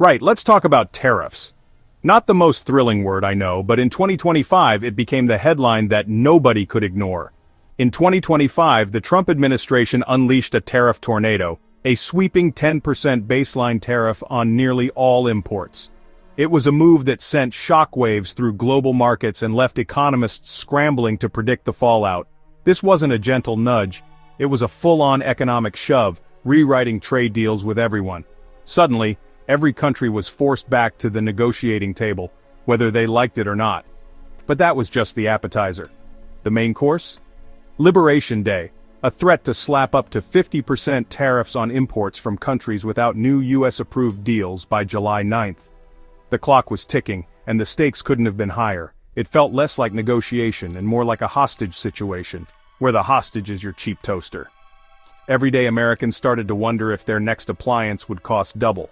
Right, let's talk about tariffs. Not the most thrilling word, I know, but in 2025 it became the headline that nobody could ignore. In 2025, the Trump administration unleashed a tariff tornado, a sweeping 10% baseline tariff on nearly all imports. It was a move that sent shockwaves through global markets and left economists scrambling to predict the fallout. This wasn't a gentle nudge, it was a full-on economic shove, rewriting trade deals with everyone. Suddenly, every country was forced back to the negotiating table, whether they liked it or not. But that was just the appetizer. The main course? Liberation Day, a threat to slap up to 50% tariffs on imports from countries without new US-approved deals by July 9th. The clock was ticking, and the stakes couldn't have been higher. It felt less like negotiation and more like a hostage situation, where the hostage is your cheap toaster. Everyday Americans started to wonder if their next appliance would cost double.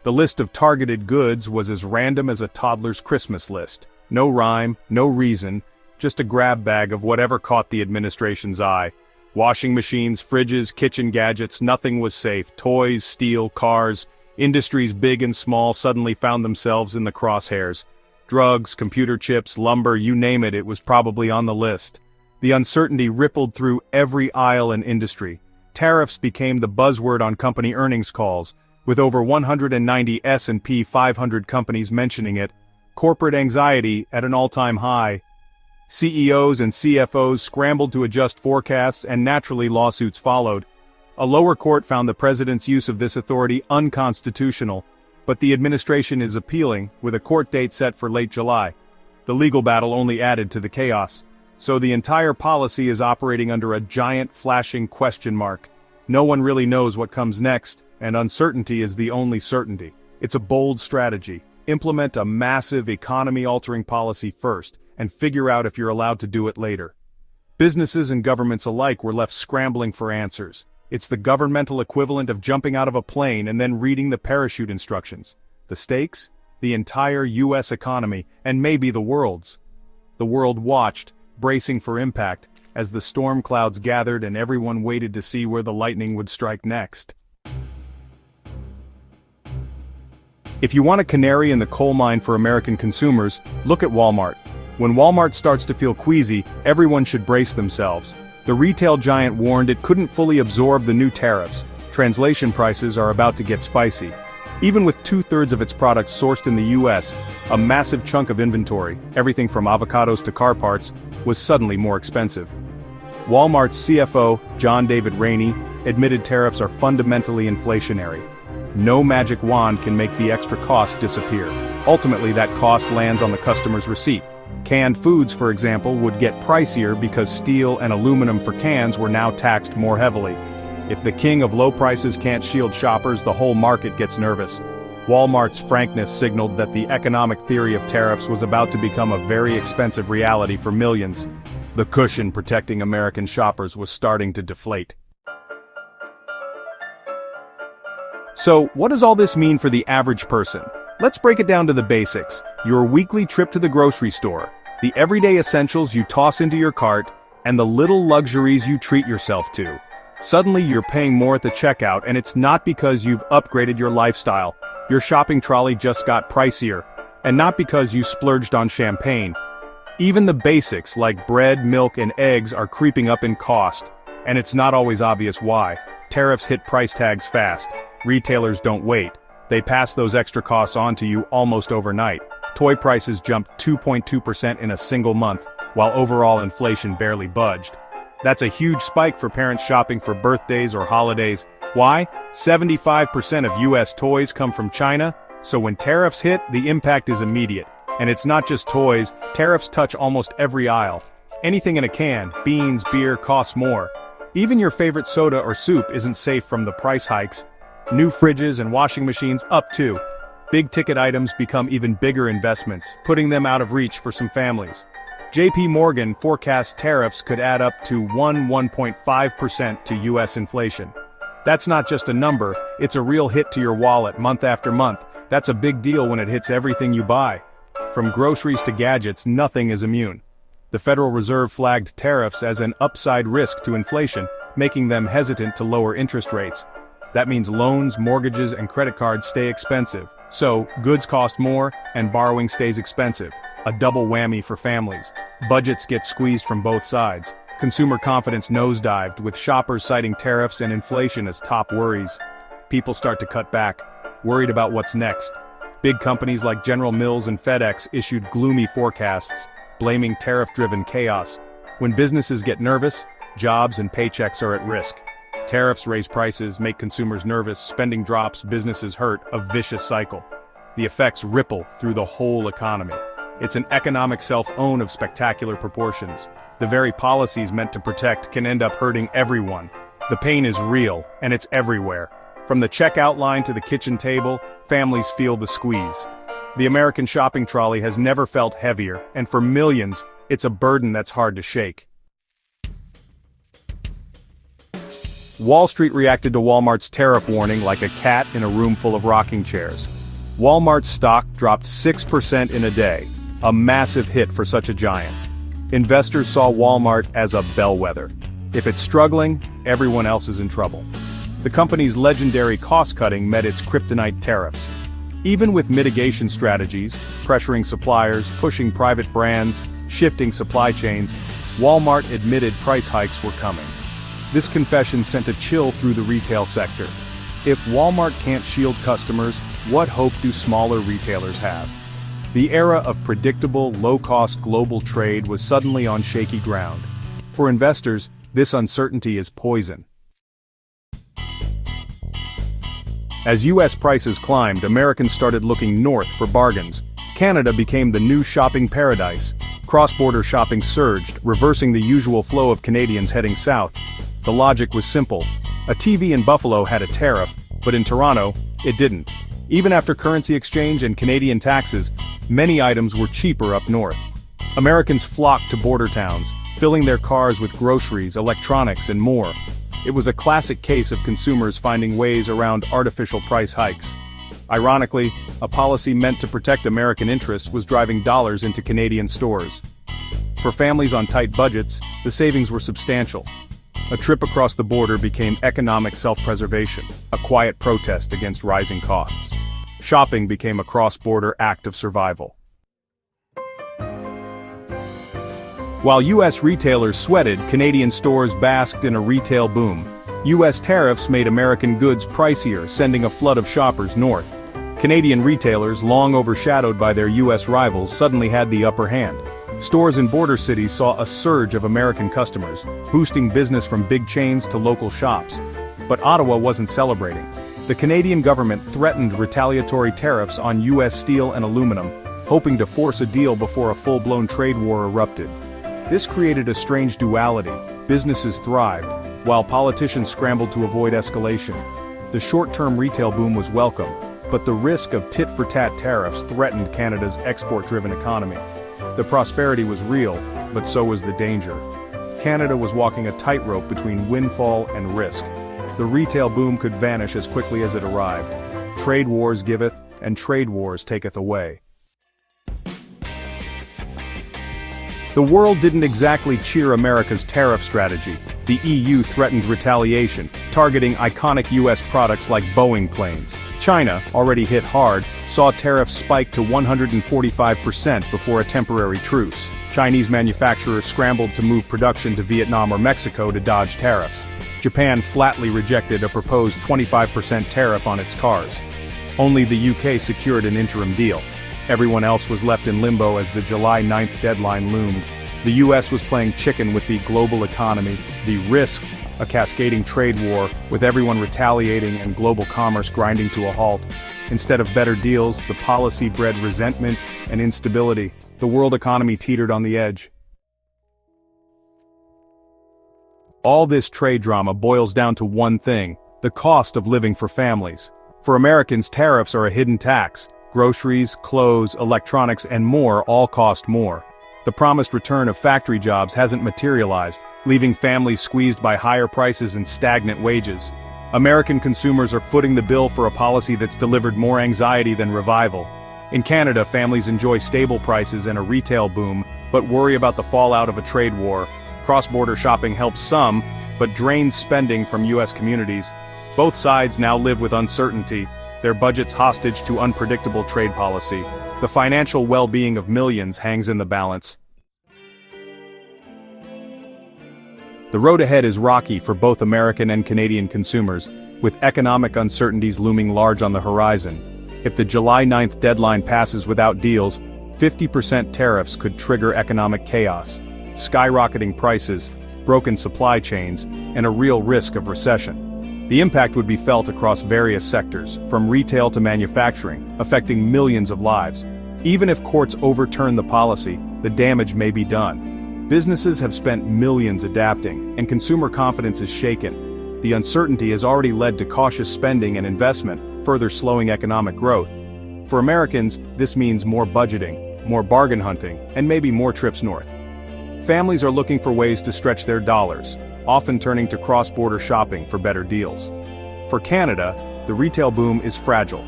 The list of targeted goods was as random as a toddler's Christmas list. No rhyme, no reason, just a grab bag of whatever caught the administration's eye. Washing machines, fridges, kitchen gadgets, nothing was safe. Toys, steel, cars, industries big and small suddenly found themselves in the crosshairs. Drugs, computer chips, lumber, you name it, it was probably on the list. The uncertainty rippled through every aisle and industry. Tariffs became the buzzword on company earnings calls, with over 190 S&P 500 companies mentioning it. Corporate anxiety at an all-time high. CEOs and CFOs scrambled to adjust forecasts, and naturally lawsuits followed. A lower court found the president's use of this authority unconstitutional, but the administration is appealing, with a court date set for late July. The legal battle only added to the chaos. So the entire policy is operating under a giant flashing question mark. No one really knows what comes next, and uncertainty is the only certainty. It's a bold strategy. Implement a massive economy-altering policy first, and figure out if you're allowed to do it later. Businesses and governments alike were left scrambling for answers. It's the governmental equivalent of jumping out of a plane and then reading the parachute instructions. The stakes? The entire US economy, and maybe the world's. The world watched, bracing for impact, as the storm clouds gathered and everyone waited to see where the lightning would strike next. If you want a canary in the coal mine for American consumers, look at Walmart. When Walmart starts to feel queasy, everyone should brace themselves. The retail giant warned it couldn't fully absorb the new tariffs. Translation prices are about to get spicy. Even with 2/3 of its products sourced in the US, a massive chunk of inventory, everything from avocados to car parts, was suddenly more expensive. Walmart's CFO, John David Rainey, admitted tariffs are fundamentally inflationary. No magic wand can make the extra cost disappear. Ultimately, that cost lands on the customer's receipt. Canned foods, for example, would get pricier because steel and aluminum for cans were now taxed more heavily. If the king of low prices can't shield shoppers, the whole market gets nervous. Walmart's frankness signaled that the economic theory of tariffs was about to become a very expensive reality for millions. The cushion protecting American shoppers was starting to deflate. So, what does all this mean for the average person? Let's break it down to the basics. Your weekly trip to the grocery store, the everyday essentials you toss into your cart, and the little luxuries you treat yourself to. Suddenly you're paying more at the checkout, and it's not because you've upgraded your lifestyle. Your shopping trolley just got pricier, and not because you splurged on champagne. Even the basics like bread, milk, and eggs are creeping up in cost, and it's not always obvious why. Tariffs hit price tags fast. Retailers don't wait. They pass those extra costs on to you almost overnight. Toy prices jumped 2.2% in a single month, while overall inflation barely budged. That's a huge spike for parents shopping for birthdays or holidays. Why? 75% of US toys come from China, so when tariffs hit, the impact is immediate. And it's not just toys, tariffs touch almost every aisle. Anything in a can, beans, beer, costs more. Even your favorite soda or soup isn't safe from the price hikes. New fridges and washing machines up too. Big-ticket items become even bigger investments, putting them out of reach for some families. JP Morgan forecasts tariffs could add up to 1.5% to US inflation. That's not just a number, it's a real hit to your wallet month after month. That's a big deal when it hits everything you buy. From groceries to gadgets, nothing is immune. The Federal Reserve flagged tariffs as an upside risk to inflation, making them hesitant to lower interest rates. That means loans, mortgages, and credit cards stay expensive. So, goods cost more, and borrowing stays expensive. A double whammy for families. Budgets get squeezed from both sides. Consumer confidence nosedived, with shoppers citing tariffs and inflation as top worries. People start to cut back, worried about what's next. Big companies like General Mills and FedEx issued gloomy forecasts, blaming tariff-driven chaos. When businesses get nervous, jobs and paychecks are at risk. Tariffs raise prices, make consumers nervous, spending drops, businesses hurt, a vicious cycle. The effects ripple through the whole economy. It's an economic self-own of spectacular proportions. The very policies meant to protect can end up hurting everyone. The pain is real, and it's everywhere. From the checkout line to the kitchen table, families feel the squeeze. The American shopping trolley has never felt heavier, and for millions, it's a burden that's hard to shake. Wall Street reacted to Walmart's tariff warning like a cat in a room full of rocking chairs. Walmart's stock dropped 6% in a day, a massive hit for such a giant. Investors saw Walmart as a bellwether. If it's struggling, everyone else is in trouble. The company's legendary cost-cutting met its kryptonite tariffs. Even with mitigation strategies, pressuring suppliers, pushing private brands, shifting supply chains, Walmart admitted price hikes were coming. This confession sent a chill through the retail sector. If Walmart can't shield customers, what hope do smaller retailers have? The era of predictable, low-cost global trade was suddenly on shaky ground. For investors, this uncertainty is poison. As U.S. prices climbed, Americans started looking north for bargains. Canada became the new shopping paradise. Cross-border shopping surged, reversing the usual flow of Canadians heading south. The logic was simple. A TV in Buffalo had a tariff, but in Toronto, it didn't. Even after currency exchange and Canadian taxes, many items were cheaper up north. Americans flocked to border towns, filling their cars with groceries, electronics, and more. It was a classic case of consumers finding ways around artificial price hikes. Ironically, a policy meant to protect American interests was driving dollars into Canadian stores. For families on tight budgets, the savings were substantial. A trip across the border became economic self-preservation, a quiet protest against rising costs. Shopping became a cross-border act of survival. While U.S. retailers sweated, Canadian stores basked in a retail boom. U.S. tariffs made American goods pricier, sending a flood of shoppers north. Canadian retailers, long overshadowed by their U.S. rivals, suddenly had the upper hand. Stores in border cities saw a surge of American customers, boosting business from big chains to local shops. But Ottawa wasn't celebrating. The Canadian government threatened retaliatory tariffs on U.S. steel and aluminum, hoping to force a deal before a full-blown trade war erupted. This created a strange duality. Businesses thrived, while politicians scrambled to avoid escalation. The short-term retail boom was welcome, but the risk of tit-for-tat tariffs threatened Canada's export-driven economy. The prosperity was real, but so was the danger. Canada was walking a tightrope between windfall and risk. The retail boom could vanish as quickly as it arrived. Trade wars giveth, and trade wars taketh away. The world didn't exactly cheer America's tariff strategy. The EU threatened retaliation, targeting iconic US products like Boeing planes. China, already hit hard, saw tariffs spike to 145% before a temporary truce. Chinese manufacturers scrambled to move production to Vietnam or Mexico to dodge tariffs. Japan flatly rejected a proposed 25% tariff on its cars. Only the UK secured an interim deal. Everyone else was left in limbo as the July 9th deadline loomed. The US was playing chicken with the global economy, the risk, a cascading trade war, with everyone retaliating and global commerce grinding to a halt. Instead of better deals, the policy bred resentment and instability. The world economy teetered on the edge. All this trade drama boils down to one thing: the cost of living for families. For Americans, tariffs are a hidden tax. Groceries, clothes, electronics, and more all cost more. The promised return of factory jobs hasn't materialized, leaving families squeezed by higher prices and stagnant wages. American consumers are footing the bill for a policy that's delivered more anxiety than revival. In Canada, families enjoy stable prices and a retail boom, but worry about the fallout of a trade war. Cross-border shopping helps some, but drains spending from U.S. communities. Both sides now live with uncertainty, their budgets hostage to unpredictable trade policy. The financial well-being of millions hangs in the balance. The road ahead is rocky for both American and Canadian consumers, with economic uncertainties looming large on the horizon. If the July 9th deadline passes without deals, 50% tariffs could trigger economic chaos, skyrocketing prices, broken supply chains, and a real risk of recession. The impact would be felt across various sectors, from retail to manufacturing, affecting millions of lives. Even if courts overturn the policy, the damage may be done. Businesses have spent millions adapting, and consumer confidence is shaken. The uncertainty has already led to cautious spending and investment, further slowing economic growth. For Americans, this means more budgeting, more bargain hunting, and maybe more trips north. Families are looking for ways to stretch their dollars, often turning to cross-border shopping for better deals. For Canada, the retail boom is fragile.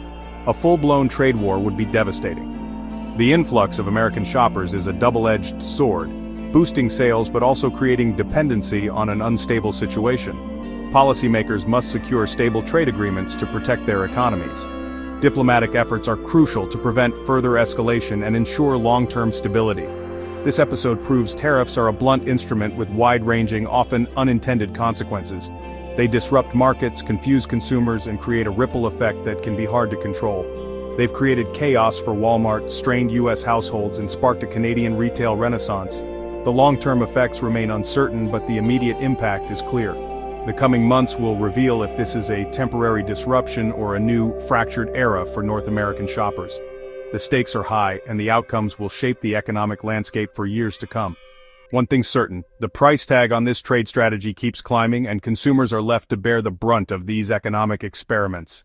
A full-blown trade war would be devastating. The influx of American shoppers is a double-edged sword, boosting sales but also creating dependency on an unstable situation. Policymakers must secure stable trade agreements to protect their economies. Diplomatic efforts are crucial to prevent further escalation and ensure long-term stability. This episode proves tariffs are a blunt instrument with wide-ranging, often unintended consequences. They disrupt markets, confuse consumers, and create a ripple effect that can be hard to control. They've created chaos for Walmart, strained U.S. households, and sparked a Canadian retail renaissance. The long-term effects remain uncertain, but the immediate impact is clear. The coming months will reveal if this is a temporary disruption or a new, fractured era for North American shoppers. The stakes are high, and the outcomes will shape the economic landscape for years to come. One thing's certain, the price tag on this trade strategy keeps climbing, and consumers are left to bear the brunt of these economic experiments.